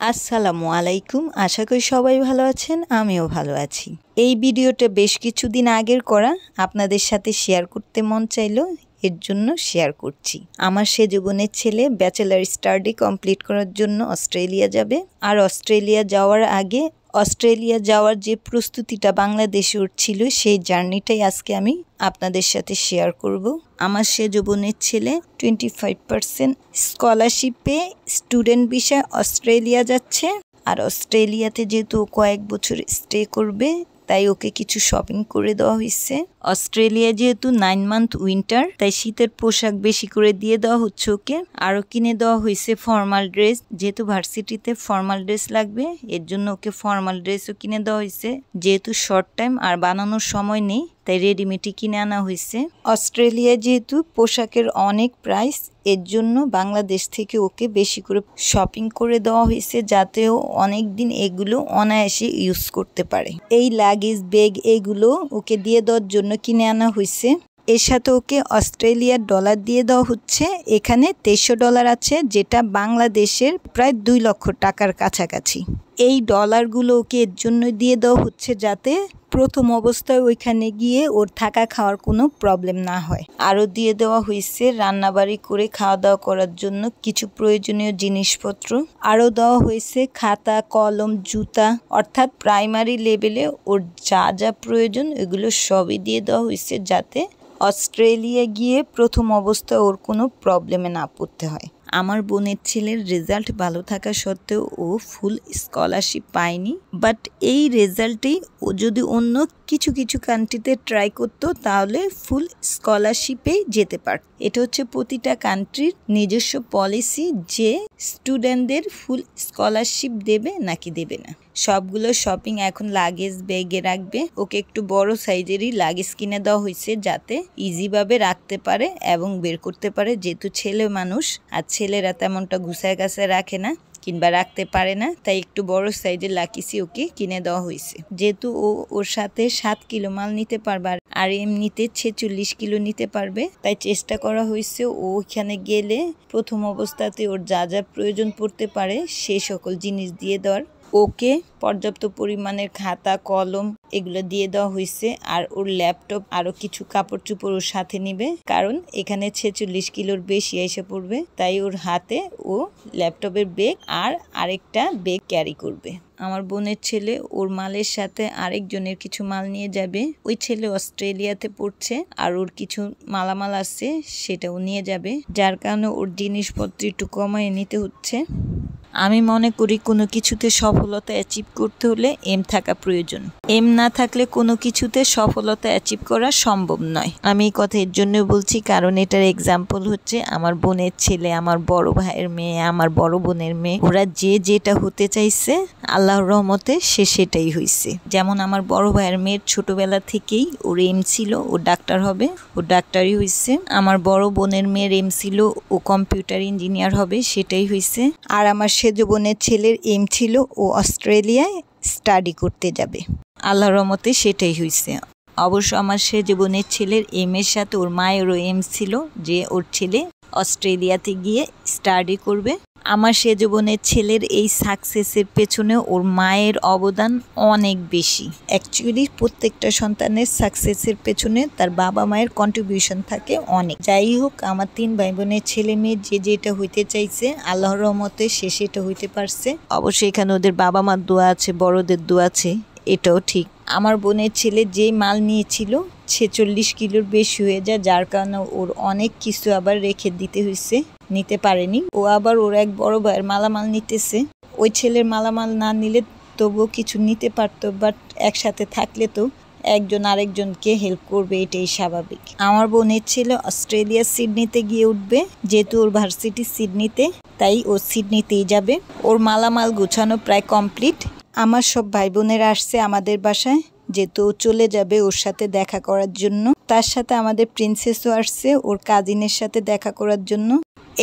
আসসালামু আলাইকুম। আশা করি সবাই ভালো আছেন, আমিও ভালো আছি। এই ভিডিওটা বেশ কিছুদিন আগের করা, আপনাদের সাথে শেয়ার করতে মন চাইলো, এর জন্য শেয়ার করছি। আমার সেজ বোনের ছেলে ব্যাচেলার স্টাডি কমপ্লিট করার জন্য অস্ট্রেলিয়া যাবে। আর অস্ট্রেলিয়া যাওয়ার আগে অস্ট্রেলিয়া যাওয়ার যে প্রস্তুতিটা বাংলাদেশে ছিল, সেই জার্নিটাই আজকে আমি আপনাদের সাথে শেয়ার করব। আমার সেজ বোনের ছেলে 25% স্কলারশিপে স্টুডেন্ট ভিসায় অস্ট্রেলিয়া যাচ্ছে। আর অস্ট্রেলিয়াতে যেহেতু কয়েক বছর স্টে করবে, তাই ওকে কিছু শপিং করে দেওয়া হয়েছে। অস্ট্রেলিয়া যেহেতু 9 মান্থ উইন্টার, তাই শীতের পোশাক বেশি করে দিয়ে দেওয়া হচ্ছে ওকে। আরও কিনে দেওয়া হয়েছে ফর্মাল ড্রেস, যেহেতু ভার্সিটিতে ফর্মাল ড্রেস লাগবে, এর জন্য ওকে ফর্মাল ড্রেসও কিনে দেওয়া হয়েছে। যেহেতু শর্ট টাইম আর বানানোর সময় নেই, তাই রেডিমেডই কিনে আনা হয়েছে। অস্ট্রেলিয়া যেহেতু পোশাকের অনেক প্রাইস, এর জন্য বাংলাদেশ থেকে ওকে বেশি করে শপিং করে দেওয়া হয়েছে, যাতে ও অনেক দিন এগুলো অনায়াসে ইউজ করতে পারে। এই লাগেজ ব্যাগ এগুলো ওকে দিয়ে দেওয়ার জন্য কিনে আনা হয়েছে। এর সাথে ওকে অস্ট্রেলিয়ার ডলার দিয়ে দেওয়া হচ্ছে। এখানে $2300 আছে, যেটা বাংলাদেশের প্রায় 2 লক্ষ টাকার কাছাকাছি। এই ডলারগুলো ওকে এর জন্য দিয়ে দেওয়া হচ্ছে, যাতে প্রথম অবস্থায় ওইখানে গিয়ে ওর থাকা খাওয়ার কোনো প্রবলেম না হয়। আরও দিয়ে দেওয়া হয়েছে রান্নাবাড়ি করে খাওয়া দাওয়া করার জন্য কিছু প্রয়োজনীয় জিনিসপত্র। আরও দেওয়া হয়েছে খাতা, কলম, জুতা, অর্থাৎ প্রাইমারি লেভেলে ওর যা যা প্রয়োজন এগুলো সবই দিয়ে দেওয়া হয়েছে, যাতে অস্ট্রেলিয়া গিয়ে প্রথম অবস্থায় ওর কোনো প্রবলেমে না পড়তে হয়। আমার বোনের ছেলের রেজাল্ট ভালো থাকা সত্ত্বেও ও ফুল স্কলারশিপ পায়নি, বাট এই রেজাল্টেই ও যদি অন্য কিছু কান্ট্রিতে ট্রাই করতো, তাহলে ফুল স্কলারশিপেই যেতে পারত। এটা হচ্ছে প্রতিটা কান্ট্রির নিজস্ব পলিসি, যে স্টুডেন্টদের ফুল স্কলারশিপ দেবে নাকি দেবে না। সবগুলো শপিং এখন লাগেজ ব্যাগে রাখবে। ওকে একটু বড় সাইজেরই লাগেজ কিনে দেওয়া হয়েছে, যাতে ইজিভাবে রাখতে পারে এবং বের করতে পারে। যেহেতু ছেলে মানুষ, আর ছেলেরা তেমনটা গুছায় গাছায় রাখে না কিংবা রাখতে পারে না, তাই একটু বড় সাইজের লাকিসি ওকে কিনে দেওয়া হয়েছে। যেহেতু ও ওর সাথে 7 কিলো মাল নিতে পারবে, আর এমনিতে 46 কিলো নিতে পারবে, তাই চেষ্টা করা হয়েছে ও ওখানে গেলে প্রথম অবস্থাতে ওর যা যা প্রয়োজন পড়তে পারে সেই সকল জিনিস দিয়ে দেওয়ার। ওকে পর্যাপ্ত পরিমাণের খাতা, কলম এগুলো দিয়ে দেওয়া হয়েছে। আর ওর ল্যাপটপ, আরও কিছু কাপড় চোপড় ওর সাথে নিবে, কারণ এখানে 46 কিলোর বেশি এসে পড়বে। তাই ওর হাতে ও ল্যাপটপের ব্যাগ আর আরেকটা ব্যাগ ক্যারি করবে। আমার বোনের ছেলে ওর মালের সাথে আরেকজনের কিছু মাল নিয়ে যাবে। ওই ছেলে অস্ট্রেলিয়াতে পড়ছে, আর ওর কিছু মালামাল আছে সেটাও নিয়ে যাবে, যার কারণে ওর জিনিসপত্র একটু কমায় নিতে হচ্ছে। আমি মনে করি কোনো কিছুতে সফলতা অ্যাচিভ করতে হলে এম থাকা প্রয়োজন। এম না থাকলে কোনো কিছুতে সফলতা অ্যাচিভ করা সম্ভব নয়। আমি এই কথা এর জন্য বলছি, কারণ এটার এক্সাম্পল হচ্ছে আমার বোনের ছেলে, আমার বড় ভাইয়ের মেয়ে, আমার বড় বোনের মেয়ে। ওরা যে যেটা হতে চাইছে, আল্লাহর রহমতে সে সেটাই হয়েছে। যেমন আমার বড় ভাইয়ের মেয়ের ছোটবেলা থেকেই ওর এম ছিল ও ডাক্তার হবে, ও ডাক্তারই হয়েছে। আমার বড় বোনের মেয়ের এম ছিল ও কম্পিউটার ইঞ্জিনিয়ার হবে, সেটাই হয়েছে। আর আমার সেজ বোনের ছেলের এম ছিল ও অস্ট্রেলিয়ায় স্টাডি করতে যাবে, আল্লাহর রহমতে সেটাই হয়েছে। অবশ্য আমার সেজ বোনের ছেলের এম এর সাথে ওর মায়েরও এম ছিল যে ওর ছেলে অস্ট্রেলিয়াতে গিয়ে স্টাডি করবে। আমার সেজ বোনের ছেলের এই সাকসেসের পেছনে ওর মায়ের অবদান অনেক বেশি। অ্যাকচুয়ালি প্রত্যেকটা সন্তানের সাকসেসের পেছনে তার বাবা মায়ের কন্ট্রিবিউশন থাকে অনেক। যাই হোক, আমার 3 ভাই বোনের ছেলে মেয়ে যে যেটা হইতে চাইছে, আল্লাহর রহমতে সে সেটা হইতে পারছে। অবশ্যই এখানে ওদের বাবা মার দোয়া আছে, বড়দের দোয়া আছে, এটাও ঠিক। আমার বোনের ছেলে যেই মাল নিয়েছিল 46 কিলোর বেশি হয়ে যায়, যার কারণে ওর অনেক কিছু আবার রেখে দিতে হয়েছে, নিতে পারেনি। ও আবার ওর এক বড় ভাইয়ের মালামাল নিতেছে। ওই ছেলের মালামাল না নিলে তবুও কিছু নিতে পারতো, বাট একসাথে থাকলে তো একজন আরেকজনকে হেল্প করবে, এটাই স্বাভাবিক। আমার বোনের ছেলে অস্ট্রেলিয়া সিডনিতে গিয়ে উঠবে, যেহেতু ওর ভার্সিটি সিডনিতে, তাই ও সিডনিতেই যাবে। ওর মালামাল গুছানো প্রায় কমপ্লিট। আমার সব ভাই বোনেরা আসছে আমাদের বাসায়, যেহেতু চলে যাবে ওর সাথে দেখা করার জন্য। তার সাথে আমাদের প্রিন্সেসও আসছে ওর কাজিনের সাথে দেখা করার জন্য।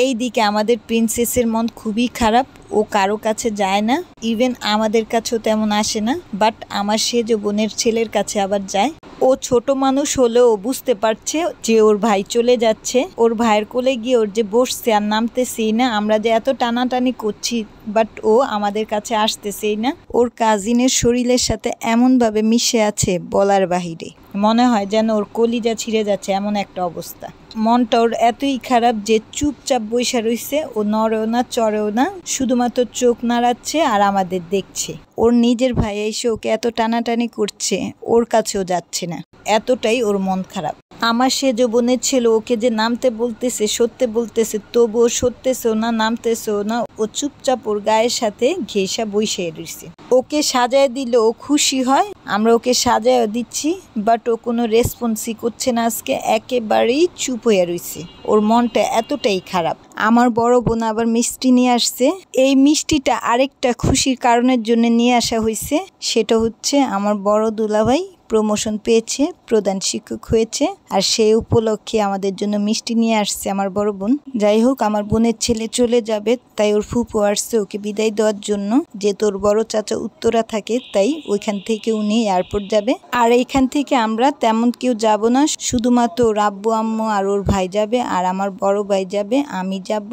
এই দিকে আমাদের প্রিন্সেসের মন খুবই খারাপ, ও কারো কাছে যায় না, ইভেন আমাদের কাছেও তেমন আসে না, বাট আমার সেজ বোনের ছেলের কাছে আবার যায়। ও ছোট মানুষ হলেও বুঝতে পারছে যে ওর ভাই চলে যাচ্ছে। ওর ভাইয়ের কোলে গিয়ে ওর যে বসছে আর নামতেছেই না, আমরা যে এত টানাটানি করছি বাট ও আমাদের কাছে আসতেছেই না। ওর কাজিনের শরীরের সাথে এমনভাবে মিশে আছে বলার বাহিরে, মনে হয় যেন ওর কলিজা ছিঁড়ে যাচ্ছে, এমন একটা অবস্থা। মনটা ওর এতই খারাপ যে চুপচাপ বইসা রইছে, ও নড়েও না চড়েও না, শুধুমাত্র চোখ নাড়াচ্ছে আর আমাদের দেখছে। ওর নিজের ভাই এসে ওকে এত টানাটানি করছে, ওর কাছেও যাচ্ছে না, এতটাই ওর মন খারাপ। আমার সেজ বোনের ছেলে ওকে যে নামতে বলতেছে, সত্যি বলতেছে, তবুও সত্যেছেও না, নামতেছেও না। ও চুপচাপ ওর গায়ের সাথে ঘেঁষা বসে রয়েছে। ওকে সাজায় দিলে ও খুশি হয়, আমরা ওকে সাজায় দিচ্ছি, বাট ও কোনো রেসপন্সই করছে না। আজকে একেবারেই চুপ হয়ে রয়েছে, ওর মনটা এতটাই খারাপ। আমার বড় বোন আবার মিষ্টি নিয়ে আসছে। এই মিষ্টিটা আরেকটা খুশির কারণের জন্য নিয়ে আসা হয়েছে, সেটা হচ্ছে আমার বড় দুলাভাই প্রমোশন পেয়েছে, প্রধান শিক্ষক হয়েছে, আর সেই উপলক্ষে আমাদের জন্য মিষ্টি নিয়ে আসছে আমার বড় বোন। যাই হোক, আমার বোনের ছেলে চলে যাবে, তাই ওর ফুপু আসছে ওকে বিদায় দেওয়ার জন্য। যে তোর বড় চাচা উত্তরা থাকে, তাই ওইখান থেকে উনি এয়ারপোর্ট যাবে। আর এইখান থেকে আমরা তেমন কেউ যাব না, শুধুমাত্র ওর আব্বু আম্মু আর ওর ভাই যাবে, আর আমার বড় ভাই যাবে, আমি যাব,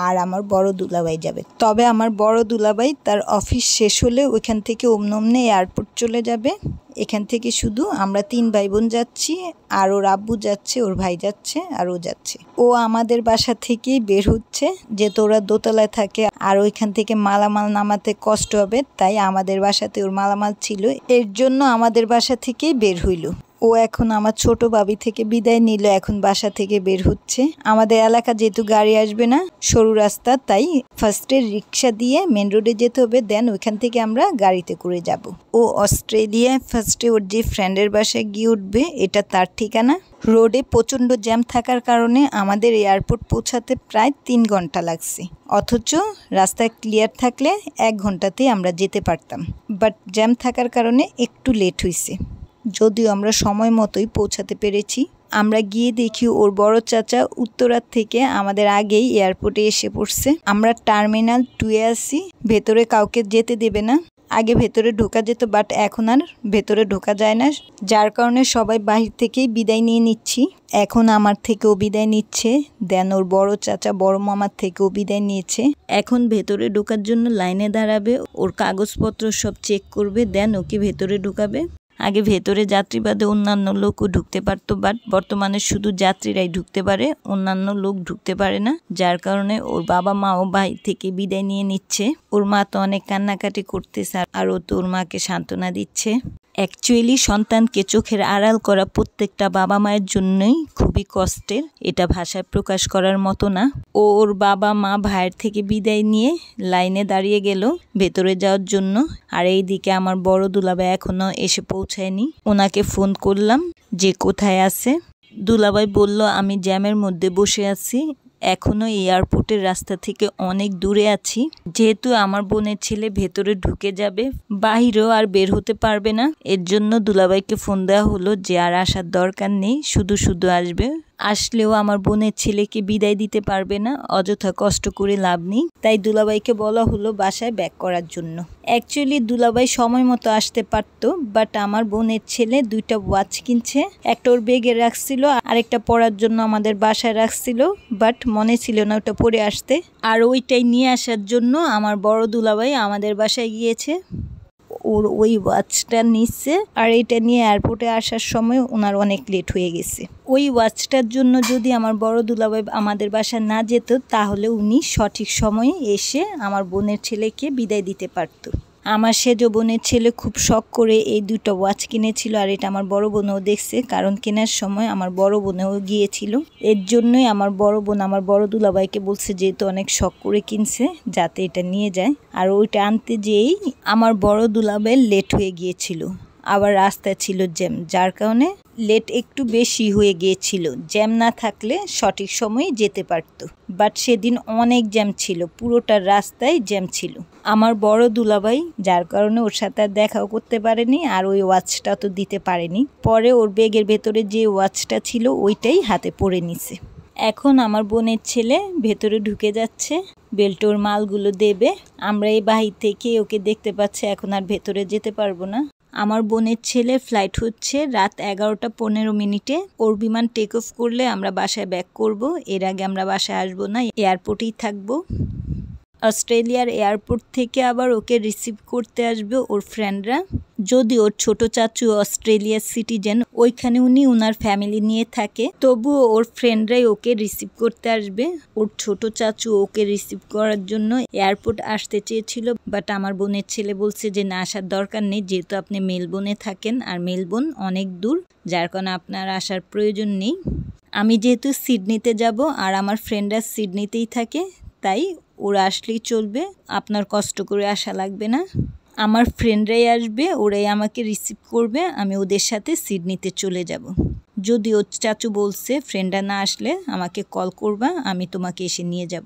আর আমার বড় দুলাভাই যাবে। তবে আমার বড় দুলাভাই তার অফিস শেষ হলে ওইখান থেকে অমনে এয়ারপোর্ট চলে যাবে। এখান থেকে শুধু আমরা 3 ভাই বোন যাচ্ছি, আর ওর আব্বু যাচ্ছে, ওর ভাই যাচ্ছে, আর ও যাচ্ছে। ও আমাদের বাসা থেকেই বের হচ্ছে, যে তোরা দোতলায় থাকে আর ওইখান থেকে মালামাল নামাতে কষ্ট হবে, তাই আমাদের বাসাতে ওর মালামাল ছিল, এর জন্য আমাদের বাসা থেকেই বের হইল। ও এখন আমার ছোট ভাবি থেকে বিদায় নিল, এখন বাসা থেকে বের হচ্ছে। আমাদের এলাকা যেহেতু গাড়ি আসবে না, সরু রাস্তা, তাই ফার্স্টে রিক্সা দিয়ে মেন রোডে যেতে হবে, দেন ওইখান থেকে আমরা গাড়িতে করে যাব। ও অস্ট্রেলিয়ায় ফার্স্টে ওর যে ফ্রেন্ডের বাসায় গিয়ে উঠবে, এটা তার ঠিকানা। রোডে প্রচণ্ড জ্যাম থাকার কারণে আমাদের এয়ারপোর্ট পৌঁছাতে প্রায় 3 ঘন্টা লাগছে, অথচ রাস্তা ক্লিয়ার থাকলে 1 ঘন্টাতেই আমরা যেতে পারতাম, বাট জ্যাম থাকার কারণে একটু লেট হয়েছে। যদিও আমরা সময় মতোই পৌঁছাতে পেরেছি। আমরা গিয়ে দেখি ওর বড় চাচা উত্তরার থেকে আমাদের আগেই এয়ারপোর্টে এসে পড়ছে। আমরা টার্মিনাল 2-এ আছি, ভেতরে কাউকে যেতে দেবে না। আগে ভেতরে ঢোকা যেত, বাট এখন আর ভেতরে ঢোকা যায় না, যার কারণে সবাই বাহির থেকেই বিদায় নিয়ে নিচ্ছি। এখন আমার থেকেও বিদায় নিচ্ছে, দেন ওর বড় চাচা বড় মামার থেকেও বিদায় নিয়েছে। এখন ভেতরে ঢোকার জন্য লাইনে দাঁড়াবে, ওর কাগজপত্র সব চেক করবে, দেন ওকে ভেতরে ঢোকাবে। আগে ভেতরে যাত্রী বাদে অন্যান্য লোকও ঢুকতে পারতো, বাট বর্তমানে শুধু যাত্রীরাই ঢুকতে পারে, অন্যান্য লোক ঢুকতে পারে না, যার কারণে ওর বাবা মা ও ভাই থেকে বিদায় নিয়ে নিচ্ছে। ওর মা তো অনেক কান্নাকাটি করতেছে, আর ও তো ওর মাকে সান্ত্বনা দিচ্ছে। অ্যাকচুয়ালি সন্তানকে চোখের আড়াল করা প্রত্যেকটা বাবা মায়ের জন্যই খুবই কষ্টের, এটা ভাষায় প্রকাশ করার মতো না। ওর বাবা মা ভাইয়ের থেকে বিদায় নিয়ে লাইনে দাঁড়িয়ে গেল ভেতরে যাওয়ার জন্য, আর এইদিকে আমার বড় দুলাভাই এখনো এসে পৌঁছায়নি। ওনাকে ফোন করলাম যে কোথায় আছে। দুলাভাই বলল আমি জ্যামের মধ্যে বসে আছি, এখনো এয়ারপোর্টের রাস্তা থেকে অনেক দূরে আছি। যেহেতু আমার বোনের ছেলে ভেতরে ঢুকে যাবে, বাহিরেও আর বের হতে পারবে না, এর জন্য দুলাভাইকে ফোন দেওয়া হলো যে আর আসার দরকার নেই, শুধু শুধু আসবে, আসলেও আমার বোনের ছেলেকে বিদায় দিতে পারবে না, অযথা কষ্ট করে লাভ নেই। তাই দুলাভাইকে বলা হলো বাসায় ব্যাক করার জন্য। অ্যাকচুয়ালি দুলাভাই সময় মতো আসতে পারতো, বাট আমার বোনের ছেলে 2টা ওয়াচ কিনছে, একটা ওর বেগে রাখছিল, আরেকটা পরার জন্য আমাদের বাসায় রাখছিল, বাট মনে ছিল না ওটা পরে আসতে, আর ওইটাই নিয়ে আসার জন্য আমার বড় দুলাভাই আমাদের বাসায় গিয়েছে। ওর ওই ওয়াচটা নিচ্ছে, আর এটা নিয়ে এয়ারপোর্টে আসার সময় ওনার অনেক লেট হয়ে গেছে। ওই ওয়াচটার জন্য যদি আমার বড় দুলাভাই আমাদের বাসায় না যেত, তাহলে উনি সঠিক সময়ে এসে আমার বোনের ছেলেকে বিদায় দিতে পারতো। আমার সেজ বোনের ছেলে খুব শখ করে এই 2টা ওয়াচ কিনেছিল, আর এটা আমার বড় বোনও দেখছে, কারণ কেনার সময় আমার বড় বোনেও গিয়েছিল। এর জন্যই আমার বড় বোন আমার বড় দুলাভাইকে বলছে যেহেতু অনেক শখ করে কিনছে, যাতে এটা নিয়ে যায়। আর ওইটা আনতে যেয়েই আমার বড় দুলাভাই লেট হয়ে গিয়েছিল, আবার রাস্তায় ছিল জ্যাম, যার কারণে লেট একটু বেশি হয়ে গিয়েছিল। জ্যাম না থাকলে সঠিক সময়ে যেতে পারত, বাট সেদিন অনেক জ্যাম ছিল, পুরোটা রাস্তায় জ্যাম ছিল। আমার বড় দুলাভাই যার কারণে ওর সাথে আর দেখাও করতে পারেনি, আর ওই ওয়াচটা তো দিতে পারেনি। পরে ওর ব্যাগের ভেতরে যে ওয়াচটা ছিল ওইটাই হাতে পরে নিছে। এখন আমার বোনের ছেলে ভেতরে ঢুকে যাচ্ছে, বেল্টোর মালগুলো দেবে। আমরা এই বাহির থেকে ওকে দেখতে পাচ্ছি, এখন আর ভেতরে যেতে পারবো না। আমার বোনের ছেলে ফ্লাইট হচ্ছে রাত 11:15 ওর বিমান টেক অফ করলে আমরা বাসায় ব্যাক করব। এর আগে আমরা বাসায় আসবো না, এয়ারপোর্টেই থাকবো। অস্ট্রেলিয়ার এয়ারপোর্ট থেকে আবার ওকে রিসিভ করতে আসবে ওর ফ্রেন্ডরা। যদি ওর ছোট চাচু অস্ট্রেলিয়ার সিটিজেন, ওইখানে উনি ওনার ফ্যামিলি নিয়ে থাকে, তবুও ওর ফ্রেন্ডরাই ওকে রিসিভ করতে আসবে। ওর ছোট চাচু ওকে রিসিভ করার জন্য এয়ারপোর্ট আসতে চেয়েছিল, বাট আমার বোনের ছেলে বলছে যে না, আসার দরকার নেই, যেহেতু আপনি মেলবোর্নে থাকেন আর মেলবোর্ন অনেক দূর, যার কারণে আপনার আসার প্রয়োজন নেই। আমি যেহেতু সিডনিতে যাব আর আমার ফ্রেন্ডরা সিডনিতেই থাকে, তাই ওরা আসলেই চলবে, আপনার কষ্ট করে আসা লাগবে না। আমার ফ্রেন্ডরাই আসবে, ওরাই আমাকে রিসিভ করবে, আমি ওদের সাথে সিডনিতে চলে যাব। যদি ওর চাচু বলছে ফ্রেন্ডরা না আসলে আমাকে কল করবা, আমি তোমাকে এসে নিয়ে যাব।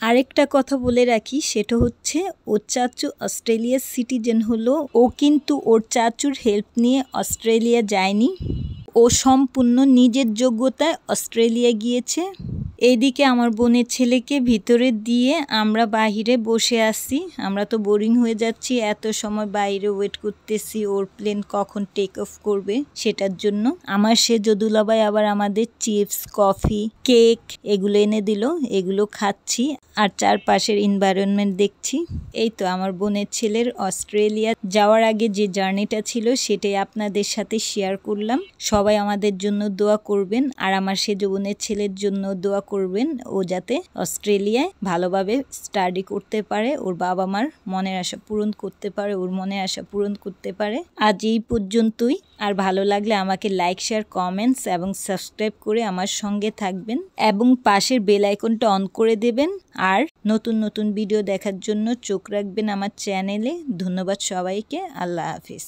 আরেকটা কথা বলে রাখি, সেটা হচ্ছে ওর চাচু অস্ট্রেলিয়ার সিটিজেন হলো, ও কিন্তু ওর চাচুর হেল্প নিয়ে অস্ট্রেলিয়া যায়নি, ও সম্পূর্ণ নিজের যোগ্যতায় অস্ট্রেলিয়া গিয়েছে। এইদিকে আমার বোনের ছেলেকে ভিতরে দিয়ে আমরা বাহিরে বসে আছি। আমরা তো বোরিং হয়ে যাচ্ছি, এত সময় বাইরে ওয়েট করতেছি ওর প্লেন কখন টেক অফ করবে সেটার জন্য। আমার সে যদুলাবাই আবার আমাদের চিপস, কফি, কেক এগুলো এনে দিল, এগুলো খাচ্ছি আর চারপাশের এনভায়রনমেন্ট দেখছি। এই তো আমার বোনের ছেলের অস্ট্রেলিয়া যাওয়ার আগে যে জার্নিটা ছিল সেটাই আপনাদের সাথে শেয়ার করলাম। সবাই আমাদের জন্য দোয়া করবেন আর আমার সেজ বোনের ছেলের জন্য দোয়া করবেন, ও যাতে অস্ট্রেলিয়ায় ভালোভাবে স্টাডি করতে পারে, ওর বাবা মার মনের আশা পূরণ করতে পারে, ওর মনের আশা পূরণ করতে পারে। আজ এই পর্যন্তই। আর ভালো লাগলে আমাকে লাইক, শেয়ার, কমেন্টস এবং সাবস্ক্রাইব করে আমার সঙ্গে থাকবেন এবং পাশের বেল আইকনটা অন করে দেবেন। আর নতুন নতুন ভিডিও দেখার জন্য চোখ রাখবেন আমার চ্যানেলে। ধন্যবাদ সবাইকে। আল্লাহ হাফিজ।